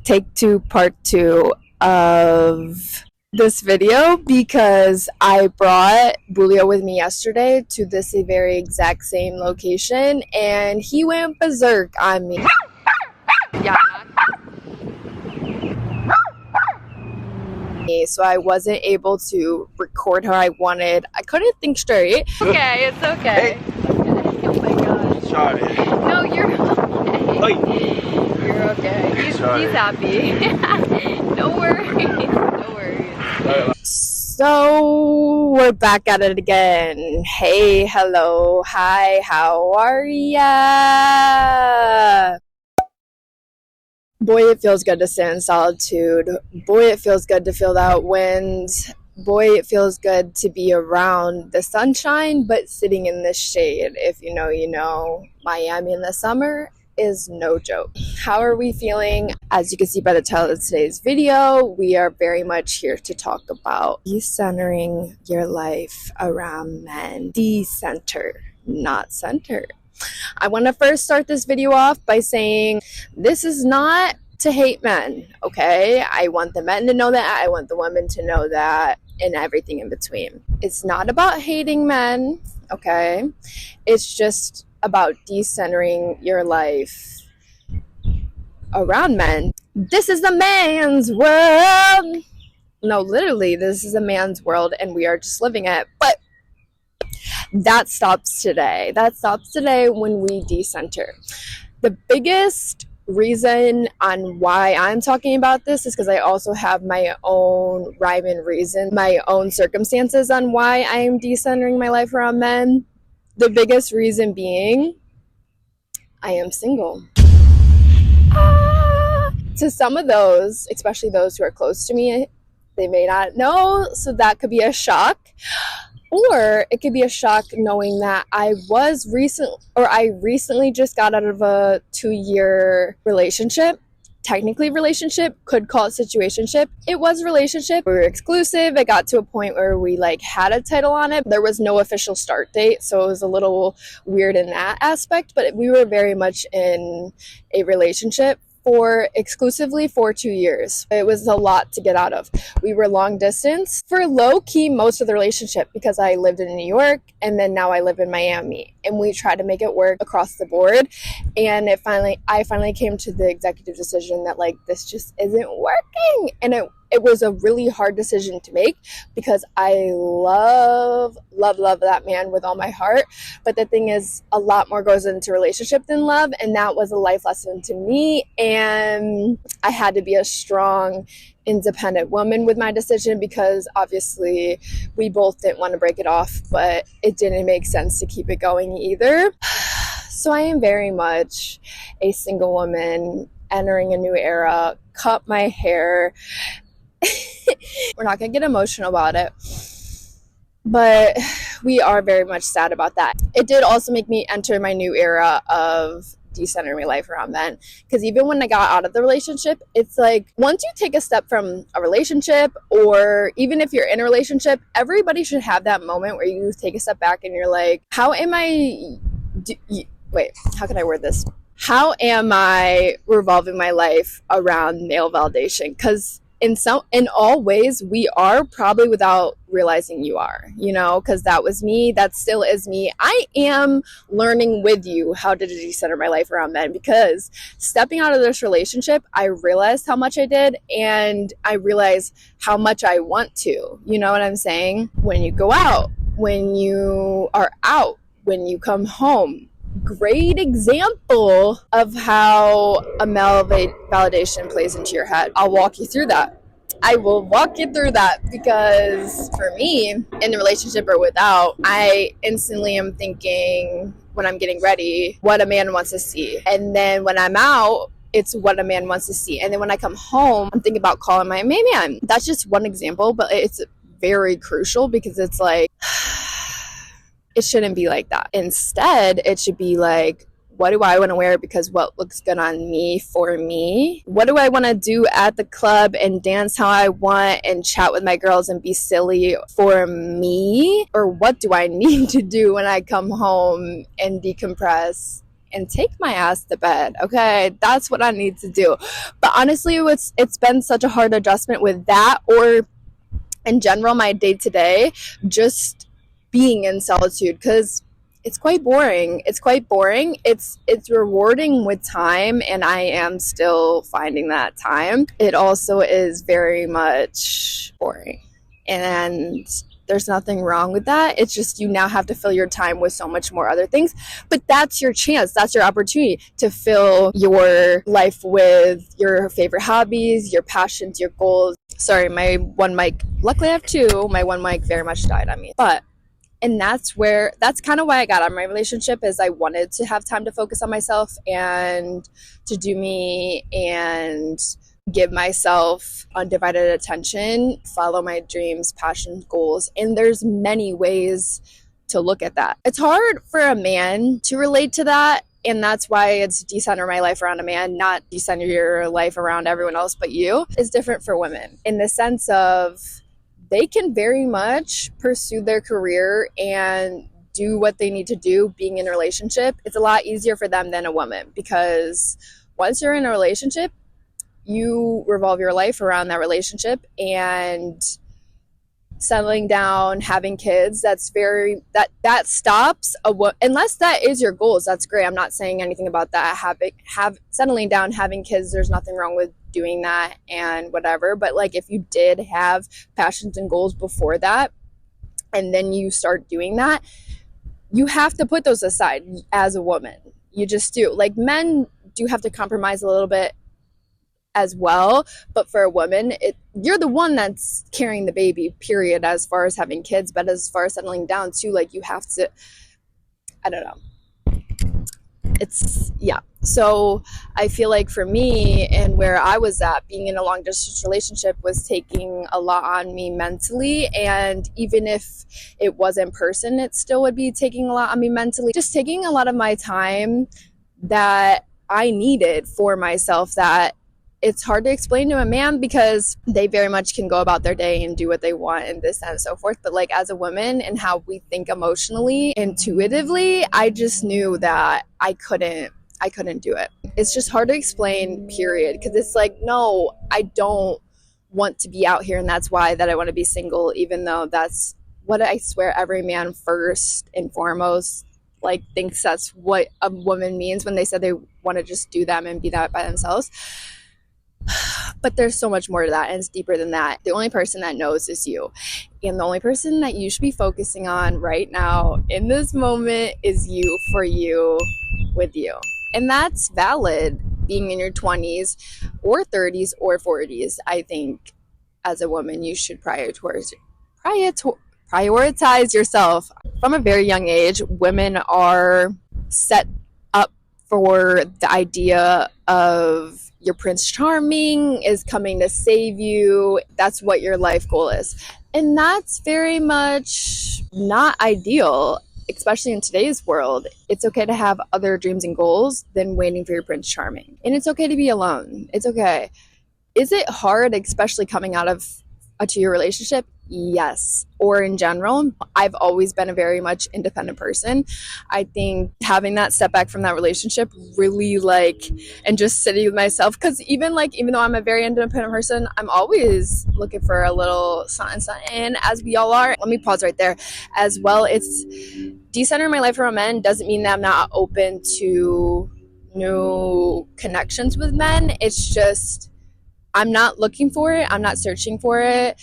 take two, part two of this video because I brought Bulio with me yesterday to this very exact same location and he went berserk on me. Yeah. So I wasn't able to record how I wanted. I couldn't think straight. Okay, it's okay. Hey. Okay. Oh my gosh. Sorry. No, you're okay. Hey. You're okay. He's happy. No worries. No worries. So we're back at it again. Hey, hello, hi, how are ya? Boy, it feels good to sit in solitude. Boy, it feels good to feel that wind. Boy, it feels good to be around the sunshine, but sitting in the shade. If you know, you know. Miami in the summer is no joke. How are we feeling? As you can see by the title of today's video, we are very much here to talk about decentering your life around men. Decenter, not center. I want to first start this video off by saying this is not to hate men, okay? I want the men to know that. I want the women to know that, and everything in between. It's not about hating men, okay? It's just about decentering your life around men. This is a man's world. No, literally, this is a man's world, and we are just living it. But that stops today. That stops today when we decenter. The biggest reason on why I'm talking about this is because I also have my own rhyme and reason, my own circumstances on why I am decentering my life around men. The biggest reason being, I am single. To some of those, especially those who are close to me, they may not know, so that could be a shock. Or it could be a shock knowing that I recently just got out of a 2-year relationship. Technically relationship, could call it situationship. It was a relationship. We were exclusive. It got to a point where we had a title on it. There was no official start date, so it was a little weird in that aspect, but we were very much in a relationship exclusively for 2 years. It was a lot to get out of. We were long distance for low key most of the relationship because I lived in New York and then now I live in Miami, and we tried to make it work across the board, and I finally came to the executive decision that this just isn't working. And it was a really hard decision to make because I love that man with all my heart. But the thing is, a lot more goes into relationship than love. And that was a life lesson to me. And I had to be a strong, independent woman with my decision because obviously we both didn't want to break it off, but it didn't make sense to keep it going either. So I am very much a single woman entering a new era, cut my hair. We're not going to get emotional about it, but we are very much sad about that. It did also make me enter my new era of decentering my life around men, because even when I got out of the relationship, it's once you take a step from a relationship, or even if you're in a relationship, everybody should have that moment where you take a step back and you're like, how can I word this? How am I revolving my life around male validation? Because in all ways, we are, probably without realizing you are, because that was me. That still is me. I am learning with you how to decenter my life around men, because stepping out of this relationship, I realized how much I did, and I realized how much I want to. You know what I'm saying? When you go out, when you are out, when you come home. Great example of how a male validation plays into your head. I'll walk you through that. I will walk you through that because for me, in the relationship or without, I instantly am thinking when I'm getting ready, what a man wants to see. And then when I'm out, it's what a man wants to see. And then when I come home, I'm thinking about calling my main man. That's just one example, but it's very crucial because it's it shouldn't be like that. Instead, it should be what do I want to wear because what looks good on me for me? What do I want to do at the club and dance how I want and chat with my girls and be silly for me? Or what do I need to do when I come home and decompress and take my ass to bed. Okay, that's what I need to do. But honestly, it's been such a hard adjustment with that, or in general my day to day, just being in solitude, because it's quite boring. It's rewarding with time, and I am still finding that time. It also is very much boring, and there's nothing wrong with that. It's just you now have to fill your time with so much more other things. But that's your chance. That's your opportunity to fill your life with your favorite hobbies, your passions, your goals. Sorry, my one mic, luckily I have two. My one mic very much died on me. And that's kind of why I got out of my relationship, is I wanted to have time to focus on myself and to do me and give myself undivided attention, follow my dreams, passions, goals. And there's many ways to look at that. It's hard for a man to relate to that. And that's why it's decenter my life around a man, not decenter your life around everyone else but you. It's different for women in the sense of they can very much pursue their career and do what they need to do being in a relationship. It's a lot easier for them than a woman, because once you're in a relationship, you revolve your life around that relationship, and settling down, having kids, that stops unless that is your goals. That's great. I'm not saying anything about that. Settling down, having kids, there's nothing wrong with doing that and whatever. But like, if you did have passions and goals before that, and then you start doing that, you have to put those aside as a woman. You just do. Like, men do have to compromise a little bit as well, but for a woman, you're the one that's carrying the baby, period, as far as having kids. But as far as settling down too, like, you have to, I don't know, so I feel like for me, and where I was at, being in a long distance relationship was taking a lot on me mentally. And even if it was in person, it still would be taking a lot on me mentally, just taking a lot of my time that I needed for myself, that it's hard to explain to a man, because they very much can go about their day and do what they want and this and so forth. But like, as a woman and how we think emotionally, intuitively, I just knew that I couldn't do it. It's just hard to explain, period, because it's like, no, I don't want to be out here, and that's why that I want to be single, even though that's what I swear every man first and foremost like thinks that's what a woman means when they said they want to just do them and be that by themselves. But there's so much more to that, and it's deeper than that. The only person that knows is you. And the only person that you should be focusing on right now in this moment is you, for you, with you. And that's valid being in your 20s or 30s or 40s. I think as a woman, you should prioritize yourself. From a very young age, women are set up for the idea of your Prince Charming is coming to save you. That's what your life goal is. And that's very much not ideal, especially in today's world. It's okay to have other dreams and goals than waiting for your Prince Charming. And it's okay to be alone. It's okay. Is it hard, especially coming out of a 2-year relationship? Yes. Or in general, I've always been a very much independent person. I think having that step back from that relationship really and just sitting with myself, because even though I'm a very independent person, I'm always looking for a little something, as we all are. Let me pause right there. As well, it's decentering my life around men doesn't mean that I'm not open to new connections with men. It's just, I'm not looking for it. I'm not searching for it.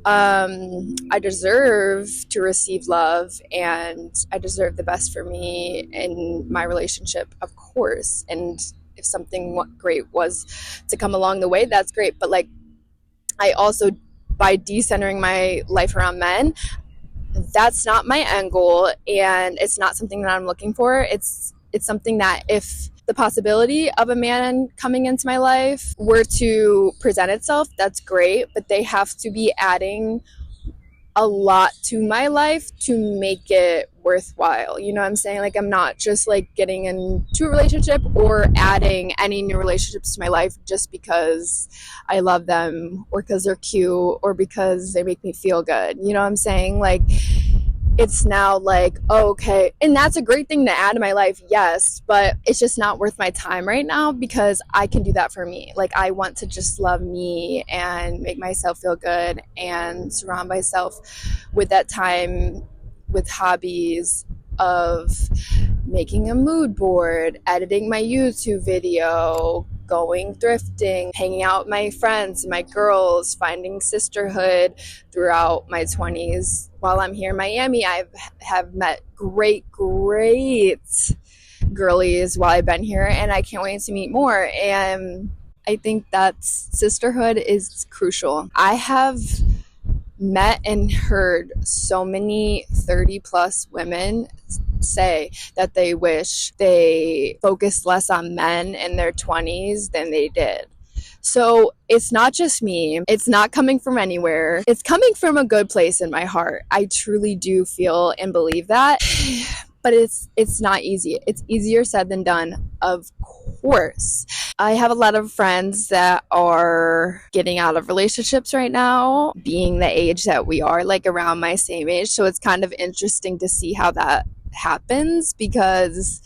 I deserve to receive love, and I deserve the best for me in my relationship, of course. And if something great was to come along the way, that's great. But I also, by decentering my life around men, that's not my end goal, and it's not something that I'm looking for. It's something that, if the possibility of a man coming into my life were to present itself, that's great, but they have to be adding a lot to my life to make it worthwhile. You know what I'm saying? I'm not just getting into a relationship or adding any new relationships to my life just because I love them or because they're cute or because they make me feel good. You know what I'm saying? it's now like, oh, okay, and that's a great thing to add to my life, yes, but it's just not worth my time right now because I can do that for me. Like, I want to just love me and make myself feel good and surround myself with that time with hobbies of making a mood board, editing my YouTube video, going thrifting, hanging out with my friends, my girls, finding sisterhood throughout my 20s. While I'm here in Miami, I have met great girlies while I've been here, and I can't wait to meet more. And I think that sisterhood is crucial. I have met and heard so many 30 plus women say that they wish they focused less on men in their 20s than they did. So it's not just me. It's not coming from anywhere. It's coming from a good place in my heart. I truly do feel and believe that. But it's not easy. It's easier said than done, of course. I have a lot of friends that are getting out of relationships right now, being the age that we are, like around my same age. So it's kind of interesting to see how that happens because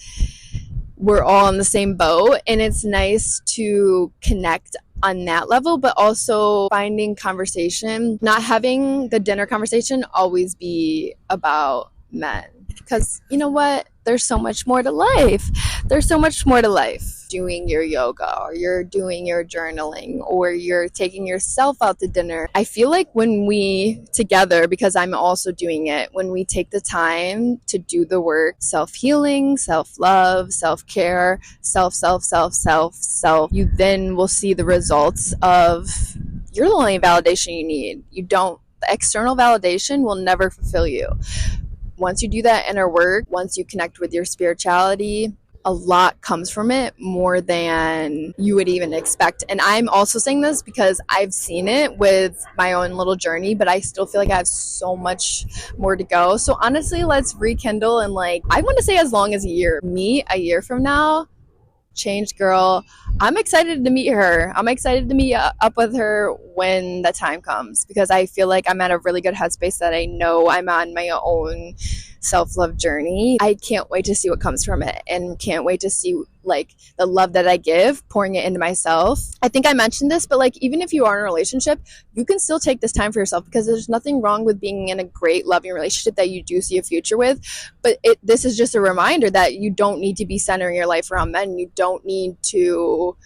we're all in the same boat, and it's nice to connect on that level, but also finding conversation, not having the dinner conversation always be about men. Because you know what? There's so much more to life. There's so much more to life. Doing your yoga, or you're doing your journaling, or you're taking yourself out to dinner. I feel like when we together, because I'm also doing it, when we take the time to do the work, self-healing, self-love, self-care, self, you then will see the results of you're the only validation you need. The external validation will never fulfill you. Once you do that inner work, once you connect with your spirituality, a lot comes from it, more than you would even expect. And I'm also saying this because I've seen it with my own little journey, but I still feel like I have so much more to go. So honestly, let's rekindle, and I want to say as long as a year. Me, a year from now, changed girl. I'm excited to meet her. I'm excited to meet up with her when the time comes, because I feel like I'm at a really good headspace that I know I'm on my own self-love journey. I can't wait to see what comes from it, and can't wait to see the love that I give, pouring it into myself. I think I mentioned this, but even if you are in a relationship, you can still take this time for yourself, because there's nothing wrong with being in a great loving relationship that you do see a future with. But this is just a reminder that you don't need to be centering your life around men. You don't need to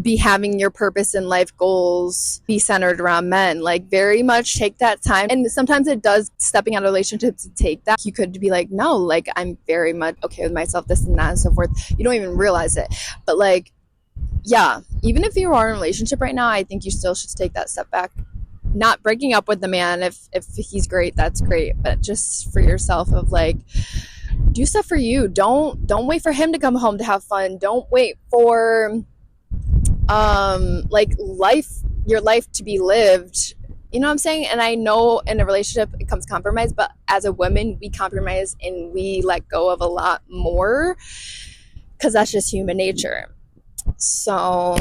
be having your purpose and life goals be centered around men. Very much take that time. And sometimes it does, stepping out of relationships, to take that. You could be no, I'm very much okay with myself, this and that and so forth. You don't even realize it. But yeah, even if you are in a relationship right now, I think you still should take that step back. Not breaking up with the man. If he's great, that's great. But just for yourself, of do stuff for you. Don't wait for him to come home to have fun. Don't wait for your life to be lived. You know what I'm saying? And I know in a relationship it comes compromise, but as a woman, we compromise and we let go of a lot more, because that's just human nature. So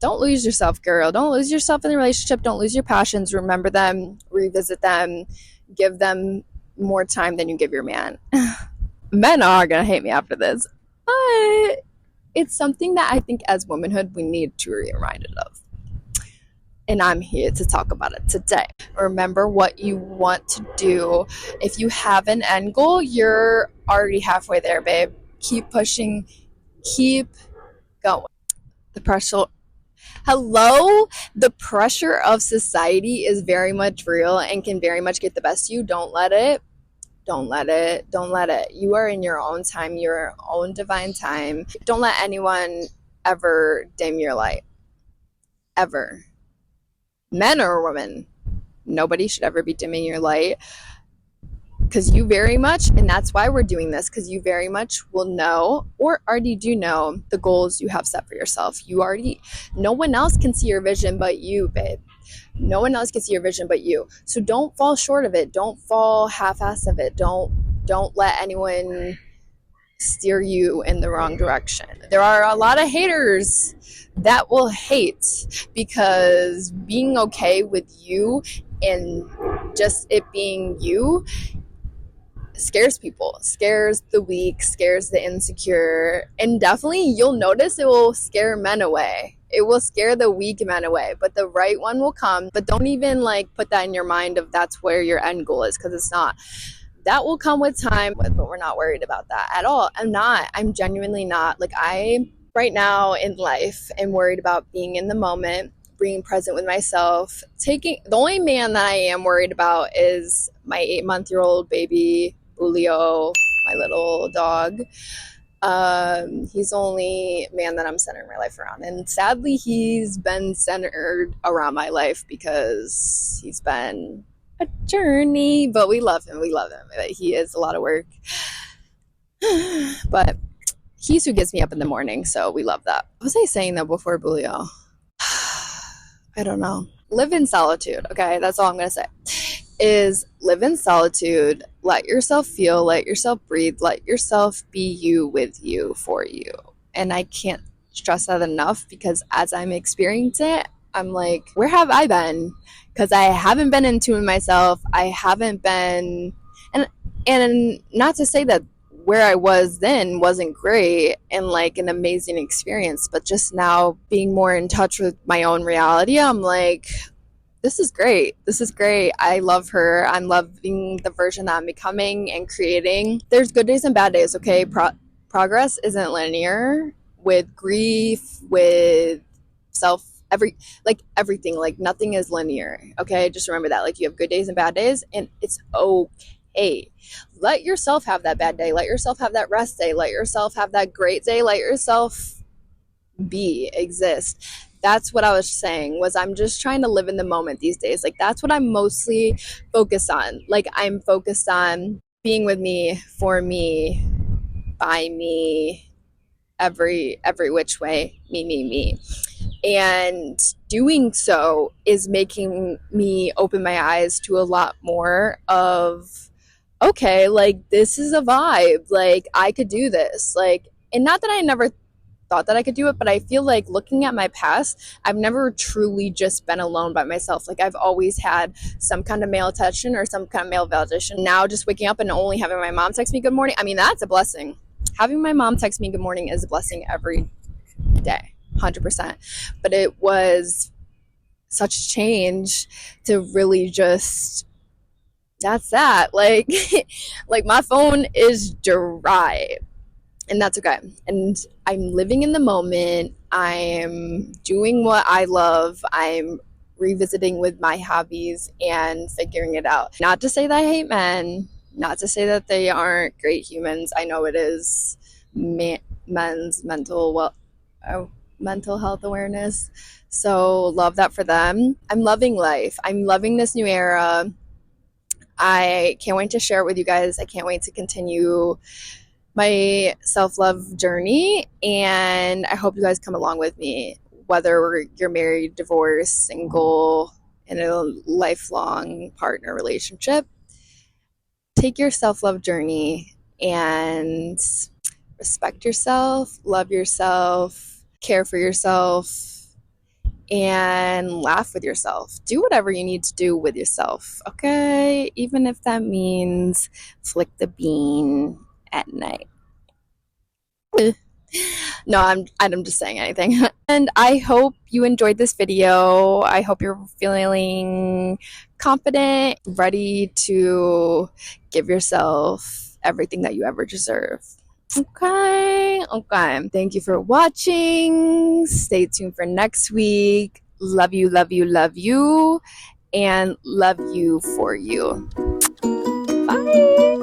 don't lose yourself, girl. Don't lose yourself in the relationship. Don't lose your passions. Remember them, revisit them, give them more time than you give your man. Men are gonna hate me after this, but it's something that I think as womanhood we need to be reminded of. And I'm here to talk about it today. Remember what you want to do. If you have an end goal, you're already halfway there, babe. Keep pushing. Keep going. The pressure of society is very much real and can very much get the best of you. Don't let it. You are in your own time, your own divine time. Don't let anyone ever dim your light. Ever. Men or women. Nobody should ever be dimming your light. Because you very much, and that's why we're doing this, because you very much will know, or already do know, the goals you have set for yourself. No one else can see your vision but you, babe. No one else can see your vision but you. So don't fall short of it. Don't fall half-assed of it. Don't let anyone steer you in the wrong direction. There are a lot of haters that will hate, because being okay with you and just it being you scares people, scares the weak, scares the insecure, and definitely you'll notice it will scare men away. It will scare the weak men away, but the right one will come. But don't even like put that in your mind of that's where your end goal is, because it's not. That will come with time, but we're not worried about that at all. I'm genuinely not. Like, I right now in life am worried about being in the moment, being present with myself. The only man that I am worried about is my 8-month-old baby Julio, my little dog. He's the only man that I'm centering my life around, and sadly he's been centered around my life because he's been a journey, but we love him. He is a lot of work, but he's who gets me up in the morning, so we love that. What was I saying though before Julio? I don't know. Live in solitude, okay? That's all I'm going to say. Is live in solitude. Let yourself feel, let yourself breathe, let yourself be you with you for you. And I can't stress that enough, because as I'm experiencing it, I'm like, where have I been? Because I haven't been in tune with myself. I haven't been, and not to say that where I was then wasn't great and like an amazing experience, but just now being more in touch with my own reality, I'm like, this is great. This is great. I love her. I'm loving the version that I'm becoming and creating. There's good days and bad days, okay? Progress isn't linear. With grief, with everything, like nothing is linear, okay? Just remember that. Like, you have good days and bad days, and it's okay. Let yourself have that bad day. Let yourself have that rest day. Let yourself have that great day. Let yourself exist. That's what I was saying, was I'm just trying to live in the moment these days. Like, that's what I'm mostly focused on. Like, I'm focused on being with me, for me, by me, every which way, me. And doing so is making me open my eyes to a lot more of, okay, like, this is a vibe. Like, I could do this. Like, and not that I never thought that I could do it, but I feel like looking at my past, I've never truly just been alone by myself. Like, I've always had some kind of male attention or some kind of male validation. Now just waking up and only having my mom text me good morning, I mean, that's a blessing. Having my mom text me good morning is a blessing every day, 100%. But it was such a change to really just, that's that. Like, like my phone is dry. And that's okay. And I'm living in the moment. I'm doing what I love. I'm revisiting with my hobbies and figuring it out. Not to say that I hate men. Not to say that they aren't great humans. I know it is men's mental health awareness. So love that for them. I'm loving life. I'm loving this new era. I can't wait to share it with you guys. I can't wait to continue my self-love journey, and I hope you guys come along with me, whether you're married, divorced, single, in a lifelong partner relationship. Take your self-love journey and respect yourself, love yourself, care for yourself, and laugh with yourself. Do whatever you need to do with yourself, okay? Even if that means flick the bean at night. No, I'm just saying anything. And I hope you enjoyed this video. I hope you're feeling confident, ready to give yourself everything that you ever deserve. Okay. Thank you for watching. Stay tuned for next week. Love you, and love you for you. Bye.